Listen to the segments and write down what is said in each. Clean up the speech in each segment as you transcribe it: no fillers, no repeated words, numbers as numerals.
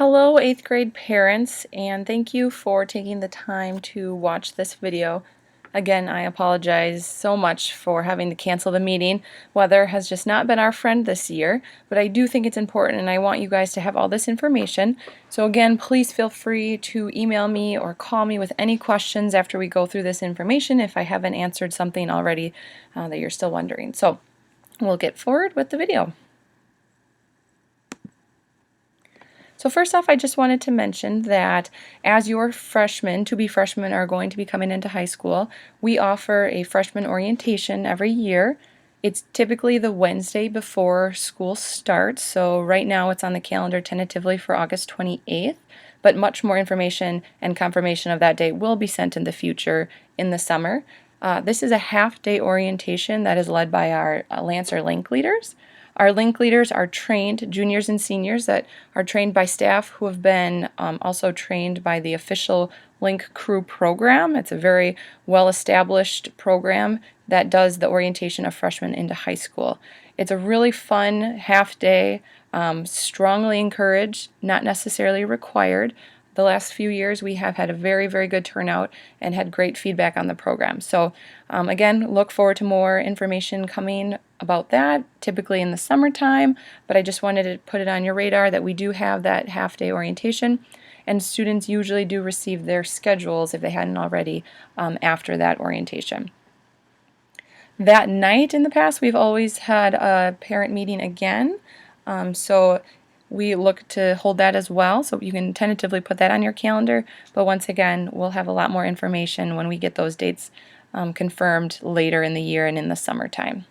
Hello, 8th grade parents, and thank you for taking the time to watch this video. Again, I apologize so much for having to cancel the meeting. Weather has just not been our friend this year, but I do think it's important and I want you guys to have all this information. So again, please feel free to email me or call me with any questions after we go through this information if I haven't answered something already that you're still wondering. So we'll get forward with the video. So first off, I just wanted to mention that as your freshmen, to-be freshmen, are going to be coming into high school, we offer a freshman orientation every year. It's typically the Wednesday before school starts, so right now it's on the calendar tentatively for August 28th, but much more information and confirmation of that date will be sent in the future in the summer. This is a half-day orientation that is led by our Lancer Link leaders. Our link leaders are trained juniors and seniors that are trained by staff who have been also trained by the official Link Crew program. It's a very well-established program that does the orientation of freshmen into high school. It's a really fun half day, strongly encouraged, not necessarily required. The last few years we have had a very, very good turnout and had great feedback on the program. So again, look forward to more information coming about that, typically in the summertime, but I just wanted to put it on your radar that we do have that half-day orientation, and students usually do receive their schedules, if they hadn't already, after that orientation. That night in the past, we've always had a parent meeting again, so we look to hold that as well, so you can tentatively put that on your calendar, but once again, we'll have a lot more information when we get those dates confirmed later in the year and in the summertime.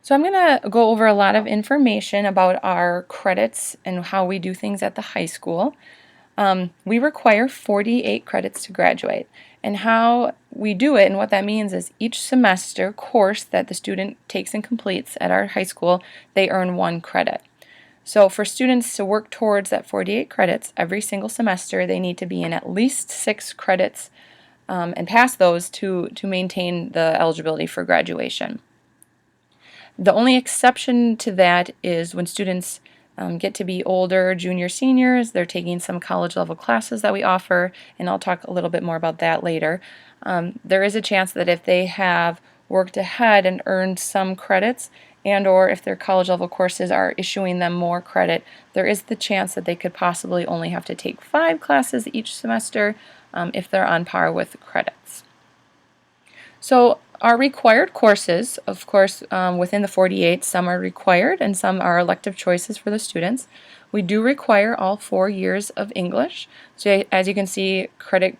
So I'm going to go over a lot of information about our credits and how we do things at the high school. We require 48 credits to graduate, and how we do it and what that means is each semester course that the student takes and completes at our high school, they earn 1 credit. So for students to work towards that 48 credits every single semester, they need to be in at least 6 credits and pass those to maintain the eligibility for graduation. The only exception to that is when students get to be older, junior, seniors, they're taking some college level classes that we offer, and I'll talk a little bit more about that later. There is a chance that if they have worked ahead and earned some credits, and or if their college level courses are issuing them more credit, there is the chance that they could possibly only have to take 5 classes each semester if they're on par with the credits. So our required courses, of course, within the 48, some are required and some are elective choices for the students. We do require all 4 years of English. So as you can see, credit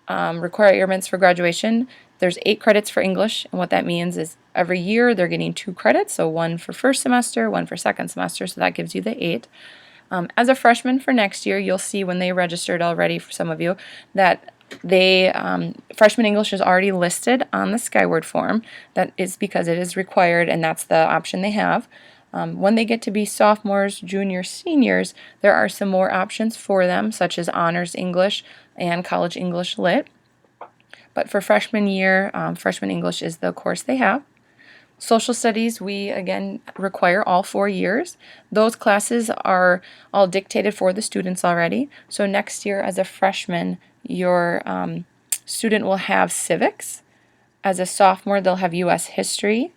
requirements for graduation, there's 8 credits for English, and what that means is every year they're getting 2 credits, so 1 for first semester, 1 for second semester, so that gives you the 8. As a freshman for next year, you'll see when they registered already, for some of you, that freshman English is already listed on the Skyward form. That is because it is required, and that's the option they have. When they get to be sophomores, juniors, seniors, there are some more options for them, such as Honors English and College English Lit. But for freshman year, freshman English is the course they have. Social Studies, we again require all 4 years. Those classes are all dictated for the students already. So next year as a freshman, your student will have civics. As a sophomore, they'll have U.S. history.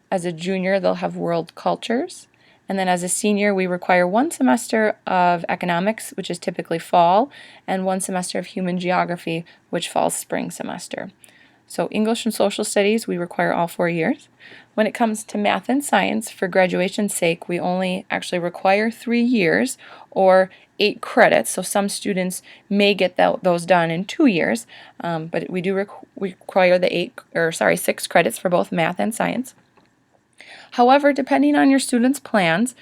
As a junior, they'll have world cultures. And then as a senior, we require 1 semester of economics, which is typically fall, and 1 semester of human geography, which falls spring semester. So English and Social Studies, we require all 4 years. When it comes to math and science, for graduation's sake, we only actually require 3 years or 8 credits. So some students may get those done in 2 years, but we do require the 6 credits for both math and science. However, depending on your students' plans,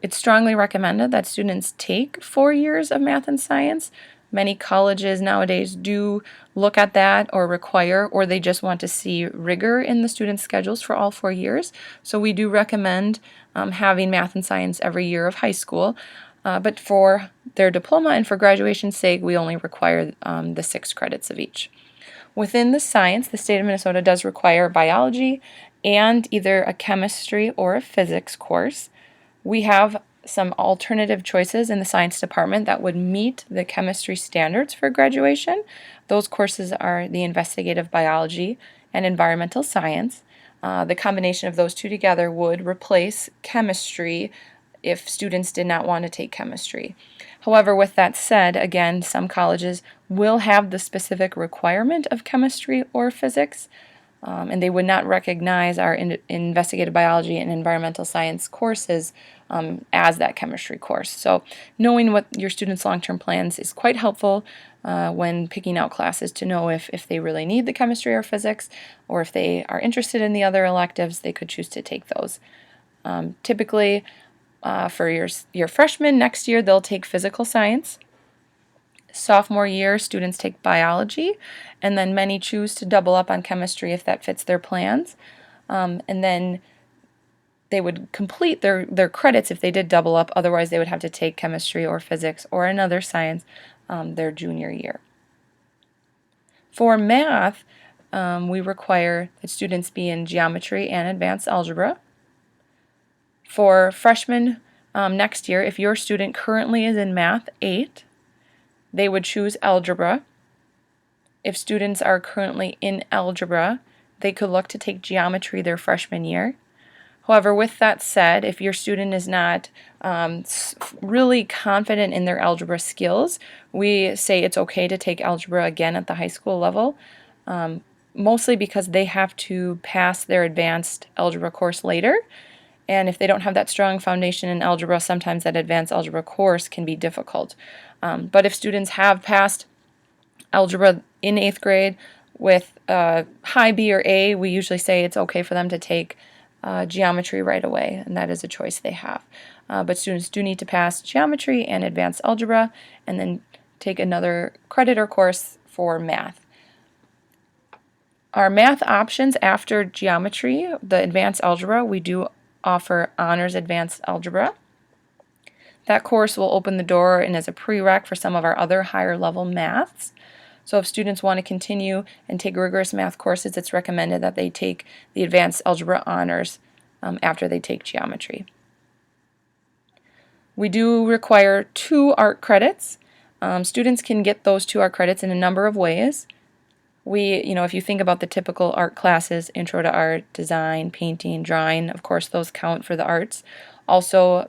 it's strongly recommended that students take 4 years of math and science. Many colleges nowadays do look at that or require, or they just want to see rigor in the students' schedules for all 4 years. So we do recommend having math and science every year of high school. But for their diploma and for graduation's sake, we only require the 6 credits of each. Within the science, the state of Minnesota does require biology and either a chemistry or a physics course. We have some alternative choices in the science department that would meet the chemistry standards for graduation. Those courses are the investigative biology and environmental science. The combination of those two together would replace chemistry if students did not want to take chemistry. However, with that said, again, some colleges will have the specific requirement of chemistry or physics, and they would not recognize our investigative biology and environmental science courses as that chemistry course. So knowing what your students' long-term plans is quite helpful when picking out classes to know if they really need the chemistry or physics, or if they are interested in the other electives, they could choose to take those. Typically, for your freshmen next year, they'll take physical science. Sophomore year, students take biology, and then many choose to double up on chemistry if that fits their plans. And then they would complete their credits if they did double up. Otherwise, they would have to take chemistry or physics or another science their junior year. For math, we require that students be in geometry and advanced algebra. For freshmen next year, if your student currently is in Math 8, they would choose algebra. If students are currently in algebra, they could look to take geometry their freshman year. However, with that said, if your student is not really confident in their algebra skills, we say it's okay to take algebra again at the high school level, mostly because they have to pass their advanced algebra course later. And if they don't have that strong foundation in algebra, sometimes that advanced algebra course can be difficult. But if students have passed algebra in 8th grade with high B or A, we usually say it's okay for them to take geometry right away, and that is a choice they have. But students do need to pass geometry and advanced algebra, and then take another credit or course for math. Our math options after geometry, the advanced algebra, we do offer honors advanced algebra. That course will open the door and is a prereq for some of our other higher level maths. So if students want to continue and take rigorous math courses, it's recommended that they take the advanced algebra honors after they take geometry. We do require 2 art credits. Students can get those 2 art credits in a number of ways. If you think about the typical art classes, intro to art, design, painting, drawing, of course those count for the arts. Also,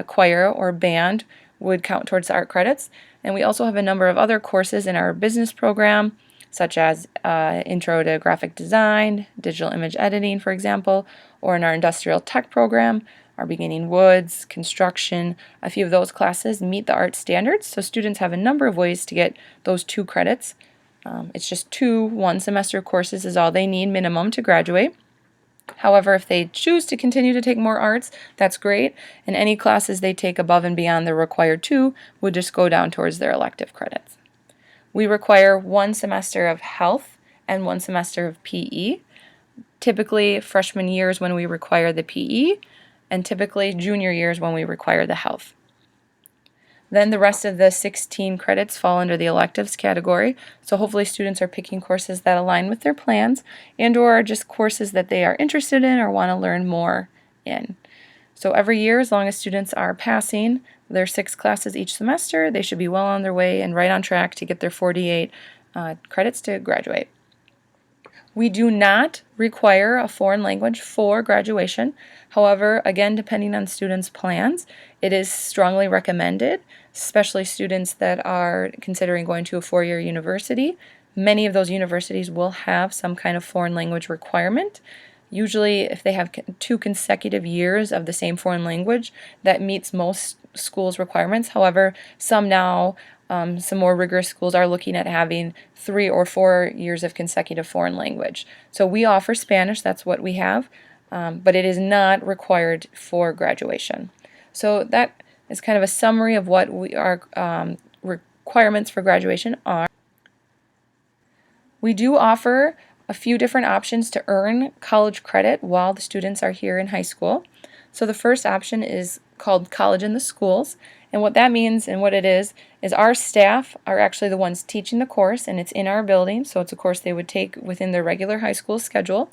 choir or band would count towards the art credits. And we also have a number of other courses in our business program, such as intro to graphic design, digital image editing, for example, or in our industrial tech program, our beginning woods, construction. A few of those classes meet the art standards, so students have a number of ways to get those 2 credits. It's just 2 one-semester courses is all they need minimum to graduate. However, if they choose to continue to take more arts, that's great, and any classes they take above and beyond the required 2 would just go down towards their elective credits. We require 1 semester of health and 1 semester of PE. Typically, freshman years when we require the PE, and typically junior years when we require the health. Then the rest of the 16 credits fall under the electives category, so hopefully students are picking courses that align with their plans and or just courses that they are interested in or want to learn more in. So every year, as long as students are passing their 6 classes each semester, they should be well on their way and right on track to get their 48 credits to graduate. We do not require a foreign language for graduation. However, again, depending on students' plans, it is strongly recommended, especially students that are considering going to a 4-year university. Many of those universities will have some kind of foreign language requirement. Usually, if they have 2 consecutive years of the same foreign language, that meets most schools' requirements. However, some now some more rigorous schools are looking at having 3 or 4 years of consecutive foreign language. So we offer Spanish, that's what we have, but it is not required for graduation. So that is kind of a summary of what our requirements for graduation are. We do offer a few different options to earn college credit while the students are here in high school. So the first option is called College in the Schools, and what that means and what it is our staff are actually the ones teaching the course, and it's in our building, so it's a course they would take within their regular high school schedule.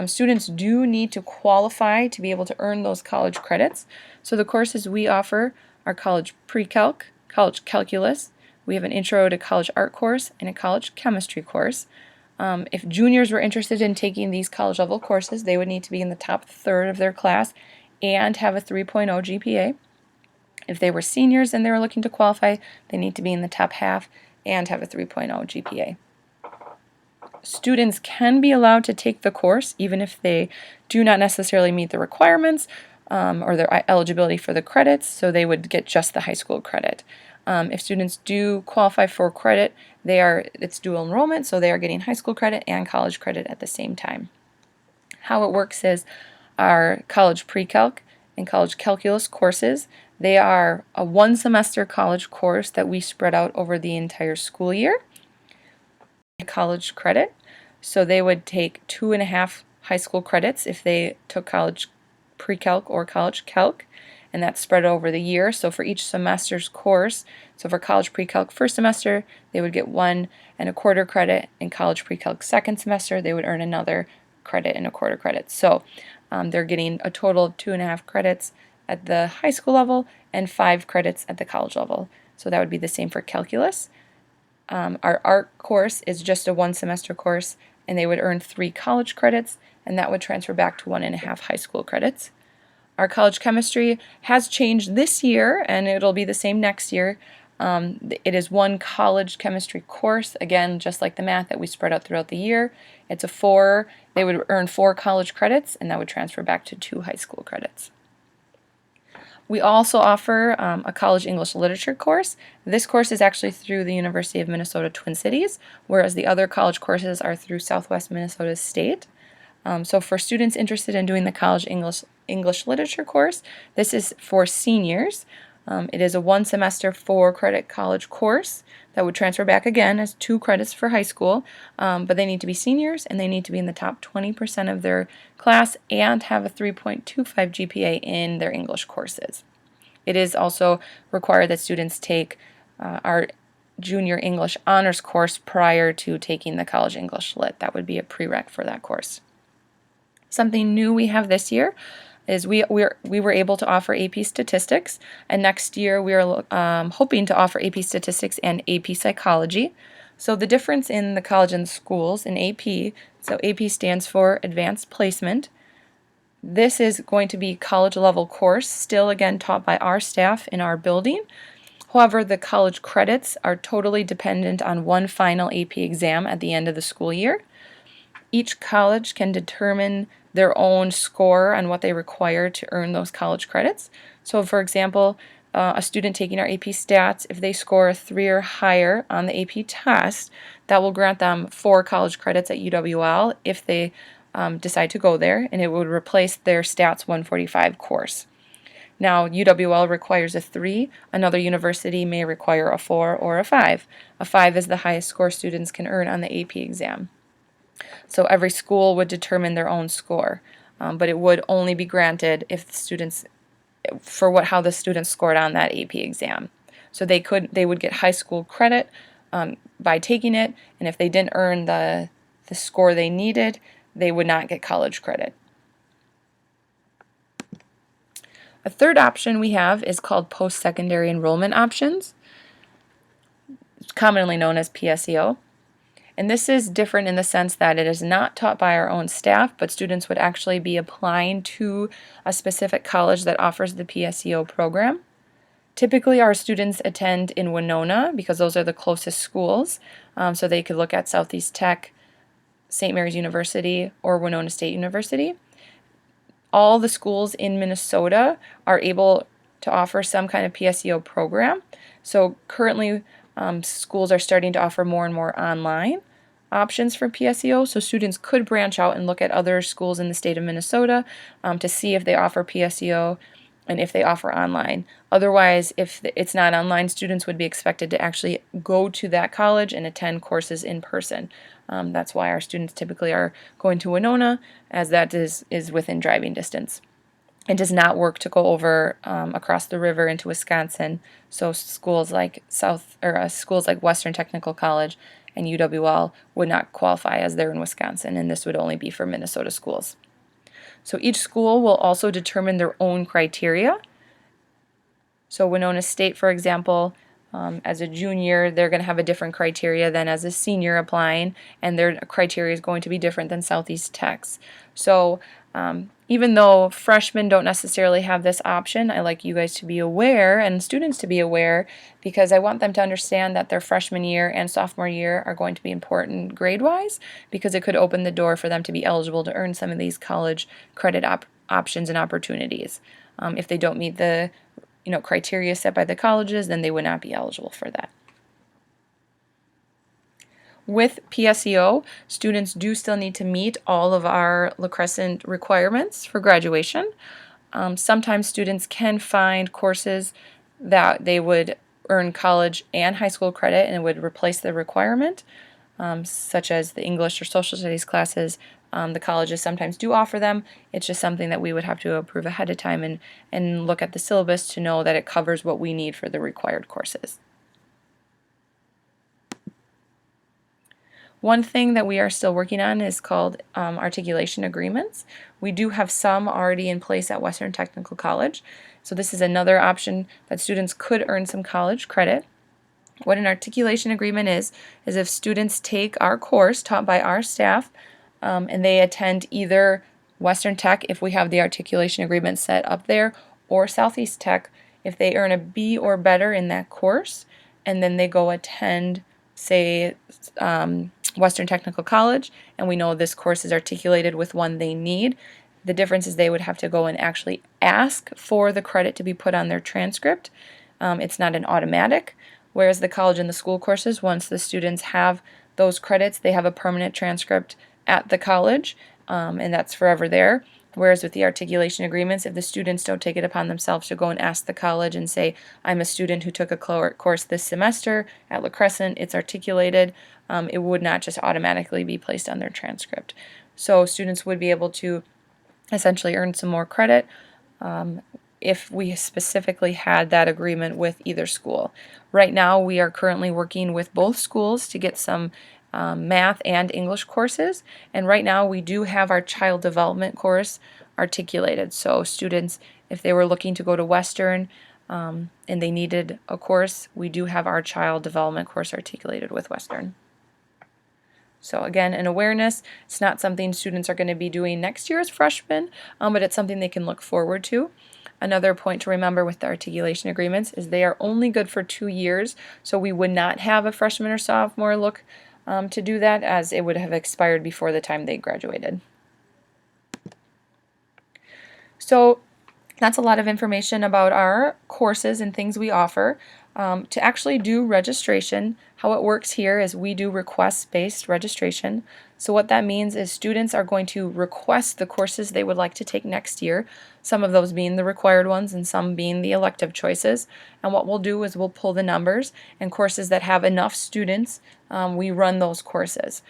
Students do need to qualify to be able to earn those college credits. So the courses we offer are college pre-calc, college calculus. We have an intro to college art course and a college chemistry course. If juniors were interested in taking these college level courses, they would need to be in the top third of their class and have a 3.0 GPA. If they were seniors and they were looking to qualify, they need to be in the top half and have a 3.0 GPA. Students can be allowed to take the course even if they do not necessarily meet the requirements or their eligibility for the credits, so they would get just the high school credit. If students do qualify for credit, it's dual enrollment, so they are getting high school credit and college credit at the same time. How it works is our college pre-calc and college calculus courses, they are a one-semester college course that we spread out over the entire school year. College credit, so they would take 2.5 high school credits if they took college pre-calc or college calc, and that's spread over the year. So for each semester's course, so for college pre-calc first semester, they would get 1.25 credit. In college pre-calc second semester, they would earn another credit and 1/4 credit. So they're getting a total of 2.5 credits at the high school level and 5 credits at the college level. So that would be the same for calculus. Our art course is just a one-semester course, and they would earn 3 college credits, and that would transfer back to 1.5 high school credits. Our college chemistry has changed this year, and it'll be the same next year. It is one college chemistry course, again, just like the math that we spread out throughout the year. They would earn 4 college credits, and that would transfer back to 2 high school credits. We also offer a college English literature course. This course is actually through the University of Minnesota Twin Cities, whereas the other college courses are through Southwest Minnesota State. So for students interested in doing the college English literature course, this is for seniors. It is a one-semester 4-credit college course that would transfer back again as 2 credits for high school, but they need to be seniors and they need to be in the top 20% of their class and have a 3.25 GPA in their English courses. It is also required that students take our junior English honors course prior to taking the college English lit. That would be a prereq for that course. Something new we have this year is we were able to offer AP Statistics, and next year we are hoping to offer AP Statistics and AP Psychology. So the difference in the college and the schools in AP, so AP stands for Advanced Placement. This is going to be college level course, still again taught by our staff in our building. However, the college credits are totally dependent on one final AP exam at the end of the school year. Each college can determine their own score on what they require to earn those college credits. So for example, a student taking our AP Stats, if they score a 3 or higher on the AP test, that will grant them 4 college credits at UWL if they decide to go there, and it would replace their Stats 145 course. Now, UWL requires a 3. Another university may require a 4 or a 5. A 5 is the highest score students can earn on the AP exam. So every school would determine their own score, but it would only be granted if the students, how the students scored on that AP exam. So they would get high school credit by taking it, and if they didn't earn the score they needed, they would not get college credit. A third option we have is called post-secondary enrollment options, commonly known as PSEO. And this is different in the sense that it is not taught by our own staff, but students would actually be applying to a specific college that offers the PSEO program. Typically, our students attend in Winona because those are the closest schools, so they could look at Southeast Tech, St. Mary's University, or Winona State University. All the schools in Minnesota are able to offer some kind of PSEO program. So currently, schools are starting to offer more and more online options for PSEO, so students could branch out and look at other schools in the state of Minnesota to see if they offer PSEO and if they offer online. Otherwise, if it's not online, students would be expected to actually go to that college and attend courses in person. That's why our students typically are going to Winona, as that is within driving distance. It does not work to go over across the river into Wisconsin. So schools like Western Technical College and UWL would not qualify as they're in Wisconsin, and this would only be for Minnesota schools. So each school will also determine their own criteria. So Winona State, for example, as a junior, they're going to have a different criteria than as a senior applying, and their criteria is going to be different than Southeast Tech's. So even though freshmen don't necessarily have this option, I like you guys to be aware and students to be aware, because I want them to understand that their freshman year and sophomore year are going to be important grade-wise, because it could open the door for them to be eligible to earn some of these college credit options and opportunities. If they don't meet the criteria set by the colleges, then they would not be eligible for that. With PSEO, students do still need to meet all of our La Crescent requirements for graduation. Sometimes students can find courses that they would earn college and high school credit and it would replace the requirement, such as the English or social studies classes. The colleges sometimes do offer them. It's just something that we would have to approve ahead of time and look at the syllabus to know that it covers what we need for the required courses. One thing that we are still working on is called articulation agreements. We do have some already in place at Western Technical College. So this is another option that students could earn some college credit. What an articulation agreement is if students take our course taught by our staff and they attend either Western Tech if we have the articulation agreement set up there, or Southeast Tech if they earn a B or better in that course, and then they go attend, say, Western Technical College, and we know this course is articulated with one they need. The difference is they would have to go and actually ask for the credit to be put on their transcript. It's not an automatic, whereas the college and the school courses, once the students have those credits, they have a permanent transcript at the college, and that's forever there. Whereas with the articulation agreements, if the students don't take it upon themselves to go and ask the college and say, I'm a student who took a course this semester at La Crescent, it's articulated, it would not just automatically be placed on their transcript. So students would be able to essentially earn some more credit if we specifically had that agreement with either school. Right now, we are currently working with both schools to get some math and English courses, and right now we do have our child development course articulated. So students, if they were looking to go to Western and they needed a course, we do have our child development course articulated with Western. So again, an awareness, it's not something students are going to be doing next year as freshmen, but it's something they can look forward to. Another point to remember with the articulation agreements is they are only good for 2 years, so we would not have a freshman or sophomore look to do that, as it would have expired before the time they graduated. So that's a lot of information about our courses and things we offer. To actually do registration, how it works here is we do request-based registration. So what that means is students are going to request the courses they would like to take next year, some of those being the required ones and some being the elective choices. And what we'll do is we'll pull the numbers, and courses that have enough students, we run those courses.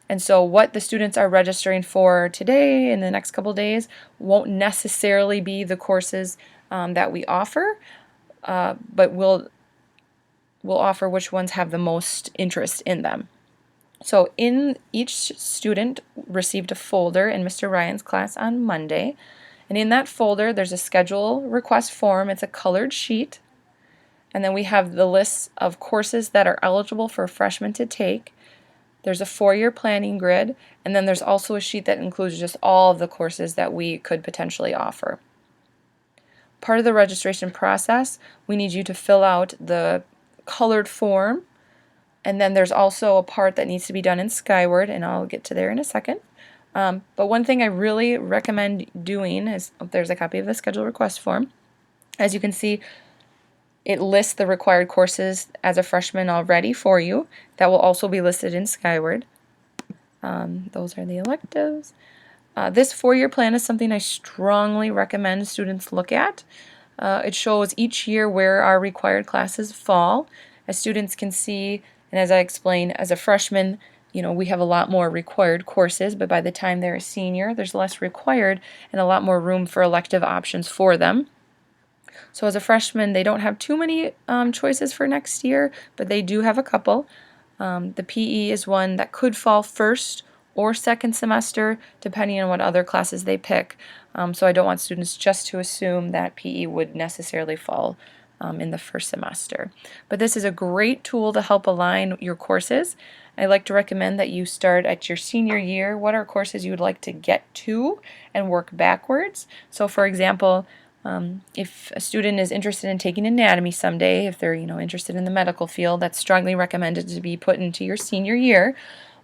And so what the students are registering for today in the next couple days won't necessarily be the courses that we offer, but we'll offer which ones have the most interest in them. So each student received a folder in Mr. Ryan's class on Monday, and in that folder there's a schedule request form. It's a colored sheet, and then we have the lists of courses that are eligible for freshmen to take. There's a 4-year planning grid, and then there's also a sheet that includes just all of the courses that we could potentially offer. Part of the registration process, we need you to fill out the colored form, and then there's also a part that needs to be done in Skyward, and I'll get to there in a second. But one thing I really recommend doing is, there's a copy of the schedule request form. As you can see, it lists the required courses as a freshman already for you. That will also be listed in Skyward. Those are the electives. This 4-year plan is something I strongly recommend students look at. It shows each year where our required classes fall. As students can see, and as I explained, as a freshman, we have a lot more required courses, but by the time they're a senior, there's less required and a lot more room for elective options for them. So as a freshman, they don't have too many choices for next year, but they do have a couple. The PE is one that could fall first or second semester, depending on what other classes they pick. So I don't want students just to assume that PE would necessarily fall in the first semester. But this is a great tool to help align your courses. I like to recommend that you start at your senior year. What are courses you would like to get to and work backwards? So for example, if a student is interested in taking anatomy someday, if they're interested in the medical field, that's strongly recommended to be put into your senior year.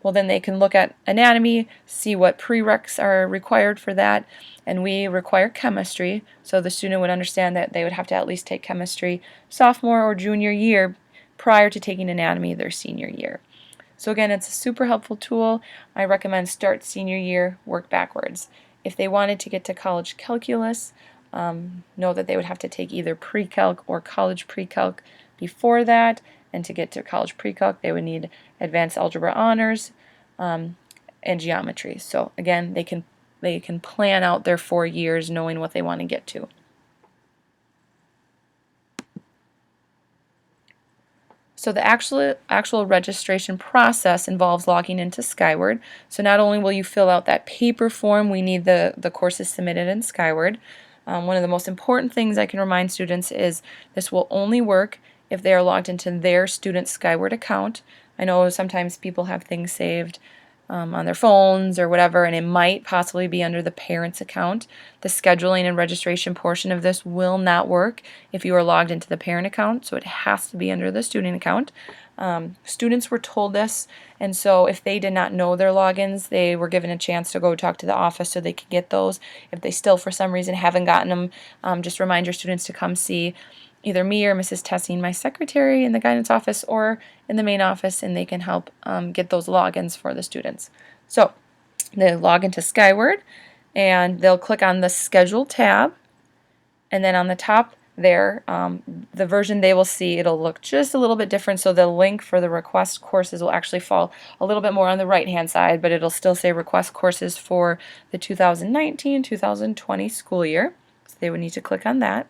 Well, then they can look at anatomy, see what prereqs are required for that, and we require chemistry, so the student would understand that they would have to at least take chemistry sophomore or junior year prior to taking anatomy their senior year. So again, it's a super helpful tool. I recommend start senior year, work backwards. If they wanted to get to college calculus, know that they would have to take either pre-calc or college pre-calc before that, and to get to college pre-calc they would need advanced algebra honors and geometry. So again, they can plan out their 4 years knowing what they want to get to. So the actual registration process involves logging into Skyward. So not only will you fill out that paper form, we need the courses submitted in Skyward. One of the most important things I can remind students is this will only work if they are logged into their student Skyward account. I know sometimes people have things saved on their phones or whatever, and it might possibly be under the parent's account. The scheduling and registration portion of this will not work if you are logged into the parent account, so it has to be under the student account. Students were told this, and so if they did not know their logins, they were given a chance to go talk to the office so they could get those. If they still for some reason haven't gotten them, just remind your students to come see either me or Mrs. Tessing, my secretary in the guidance office, or in the main office, and they can help get those logins for the students. So they log into Skyward, and they'll click on the Schedule tab, and then on the top there, the version they will see, it'll look just a little bit different, so the link for the request courses will actually fall a little bit more on the right hand side, but it'll still say request courses for the 2019-2020 school year, so they would need to click on that.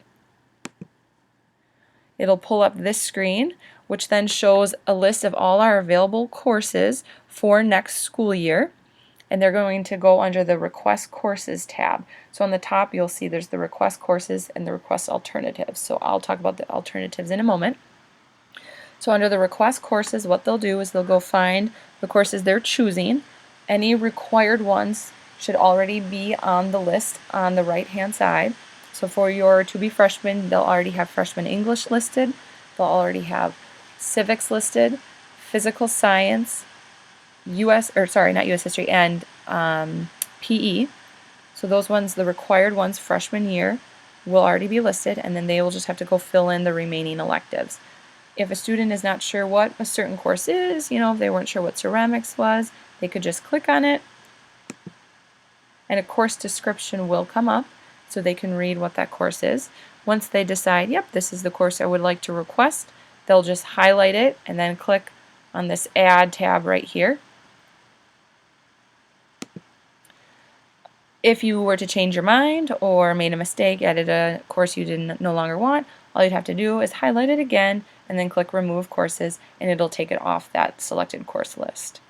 It'll pull up this screen, which then shows a list of all our available courses for next school year, and they're going to go under the Request Courses tab. So on the top you'll see there's the Request Courses and the Request Alternatives. So I'll talk about the alternatives in a moment. So under the Request Courses, what they'll do is they'll go find the courses they're choosing. Any required ones should already be on the list on the right hand side. So for your to-be freshmen, they'll already have freshman English listed, they'll already have civics listed, physical science, not US history, and PE. So those ones, the required ones freshman year, will already be listed, and then they will just have to go fill in the remaining electives. If a student is not sure what a certain course is, if they weren't sure what ceramics was, they could just click on it, and a course description will come up, so they can read what that course is. Once they decide, yep, this is the course I would like to request, they'll just highlight it and then click on this Add tab right here. If you were to change your mind or made a mistake, added a course you no longer want, all you'd have to do is highlight it again and then click Remove Courses, and it'll take it off that selected course list.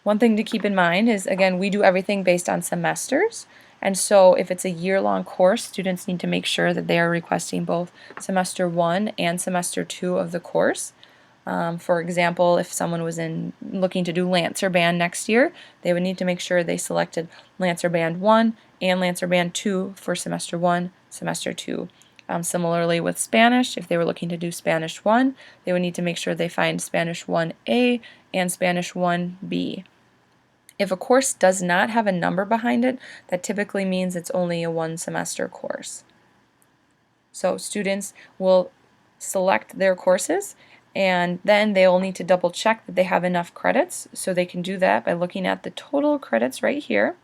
One thing to keep in mind is, again, we do everything based on semesters. And so if it's a year-long course, students need to make sure that they are requesting both semester 1 and semester 2 of the course. For example, if someone was looking to do Lancer Band next year, they would need to make sure they selected Lancer Band 1 and Lancer Band 2 for semester 1, semester 2. Similarly with Spanish, if they were looking to do Spanish 1, they would need to make sure they find Spanish 1A and Spanish 1B. If a course does not have a number behind it, that typically means it's only a one-semester course. So students will select their courses, and then they will need to double check that they have enough credits. So they can do that by looking at the total credits right here.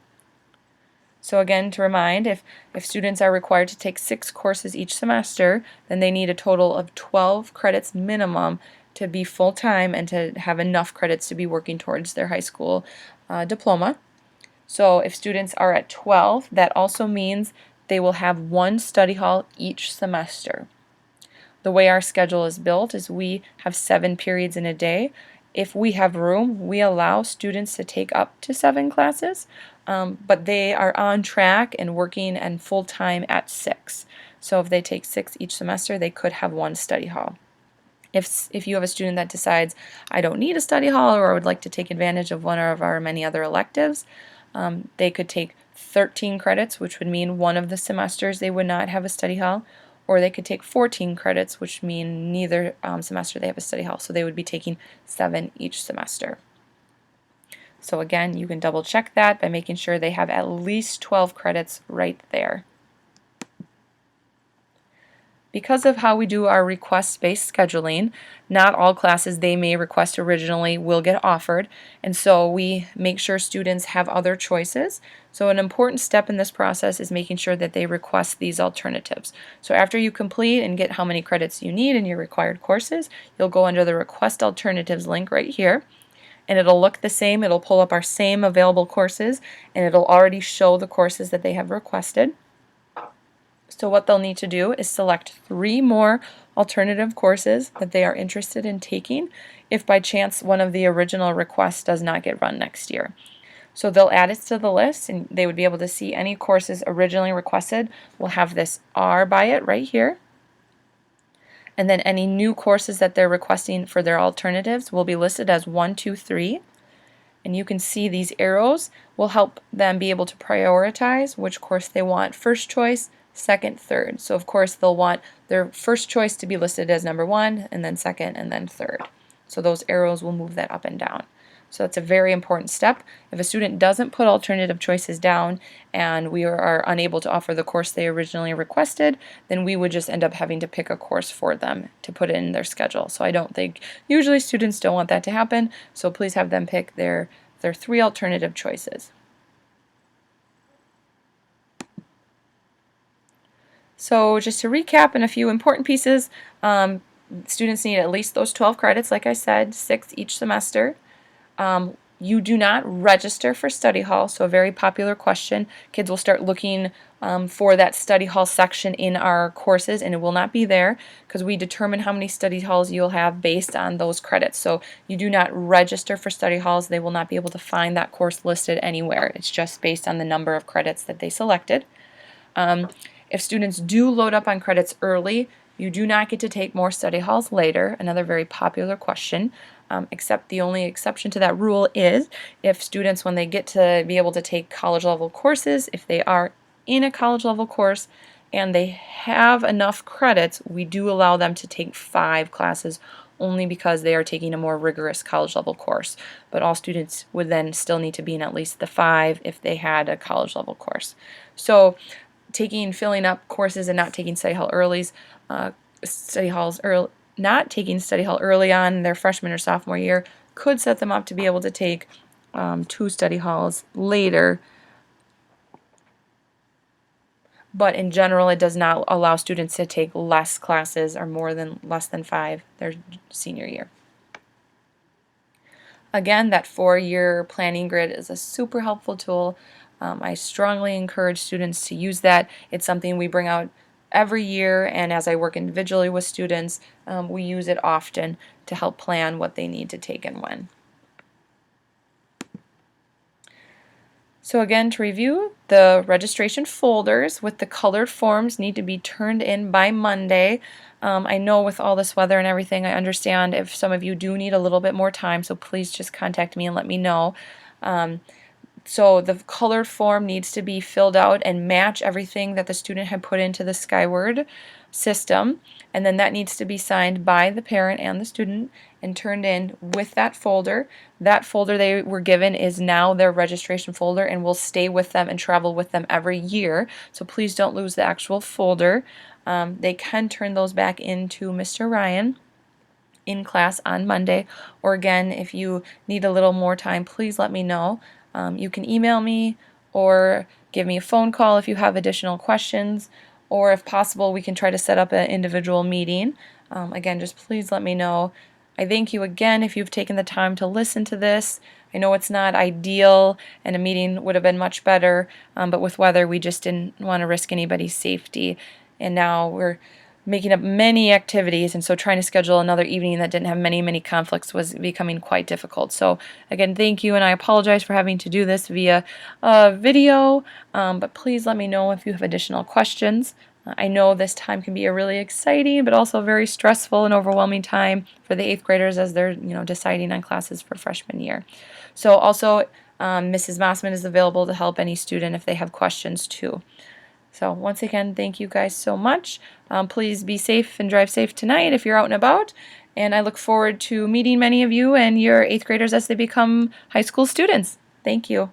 So again, to remind, if students are required to take 6 courses each semester, then they need a total of 12 credits minimum to be full-time and to have enough credits to be working towards their high school diploma. So if students are at 12, that also means they will have 1 study hall each semester. The way our schedule is built is we have 7 periods in a day. If we have room, we allow students to take up to 7 classes, but they are on track and working and full-time at 6. So if they take 6 each semester, they could have one study hall. If you have a student that decides, I don't need a study hall or would like to take advantage of one of our many other electives, they could take 13 credits, which would mean one of the semesters they would not have a study hall, or they could take 14 credits, which mean neither semester they have a study hall. So they would be taking 7 each semester. So again, you can double check that by making sure they have at least 12 credits right there. Because of how we do our request-based scheduling, not all classes they may request originally will get offered, and so we make sure students have other choices. So an important step in this process is making sure that they request these alternatives. So after you complete and get how many credits you need in your required courses, you'll go under the Request Alternatives link right here, and it'll look the same. It'll pull up our same available courses, and it'll already show the courses that they have requested. So what they'll need to do is select 3 more alternative courses that they are interested in taking if by chance one of the original requests does not get run next year. So they'll add it to the list and they would be able to see any courses originally requested will have this R by it right here. And then any new courses that they're requesting for their alternatives will be listed as 1, 2, 3. And you can see these arrows will help them be able to prioritize which course they want first choice, second, third. So of course they'll want their first choice to be listed as number 1, and then second, and then third. So those arrows will move that up and down. So that's a very important step. If a student doesn't put alternative choices down and we are unable to offer the course they originally requested, then we would just end up having to pick a course for them to put in their schedule. So I don't think, usually students don't want that to happen, so please have them pick their 3 alternative choices. So just to recap in a few important pieces, students need at least those 12 credits, like I said, 6 each semester. You do not register for study hall, so a very popular question. Kids will start looking for that study hall section in our courses, and it will not be there because we determine how many study halls you'll have based on those credits. So you do not register for study halls. They will not be able to find that course listed anywhere. It's just based on the number of credits that they selected. If students do load up on credits early, you do not get to take more study halls later, another very popular question, except the only exception to that rule is if students, when they get to be able to take college level courses, if they are in a college level course and they have enough credits, we do allow them to take 5 classes only because they are taking a more rigorous college level course. But all students would then still need to be in at least the 5 if they had a college level course. So filling up courses and not taking study hall early, not taking study hall early on their freshman or sophomore year could set them up to be able to take 2 study halls later. But in general, it does not allow students to take less classes or less than 5 their senior year. Again, that 4-year planning grid is a super helpful tool. I strongly encourage students to use that. It's something we bring out every year, and as I work individually with students, we use it often to help plan what they need to take and when. So again, to review, the registration folders with the colored forms need to be turned in by Monday. I know with all this weather and everything, I understand if some of you do need a little bit more time, so please just contact me and let me know. So the colored form needs to be filled out and match everything that the student had put into the Skyward system, and then that needs to be signed by the parent and the student and turned in with that folder. That folder they were given is now their registration folder and will stay with them and travel with them every year, so please don't lose the actual folder. They can turn those back into Mr. Ryan in class on Monday, or again, if you need a little more time, please let me know. You can email me or give me a phone call if you have additional questions, or if possible, we can try to set up an individual meeting. Again, just please let me know. I thank you again if you've taken the time to listen to this. I know it's not ideal and a meeting would have been much better, but with weather we just didn't want to risk anybody's safety. And now we're making up many activities, and so trying to schedule another evening that didn't have many conflicts was becoming quite difficult. So again, thank you, and I apologize for having to do this via video, but please let me know if you have additional questions. I know this time can be a really exciting but also very stressful and overwhelming time for the 8th graders as they're deciding on classes for freshman year. So also Mrs. Mossman is available to help any student if they have questions too. So once again, thank you guys so much. Please be safe and drive safe tonight if you're out and about. And I look forward to meeting many of you and your 8th graders as they become high school students. Thank you.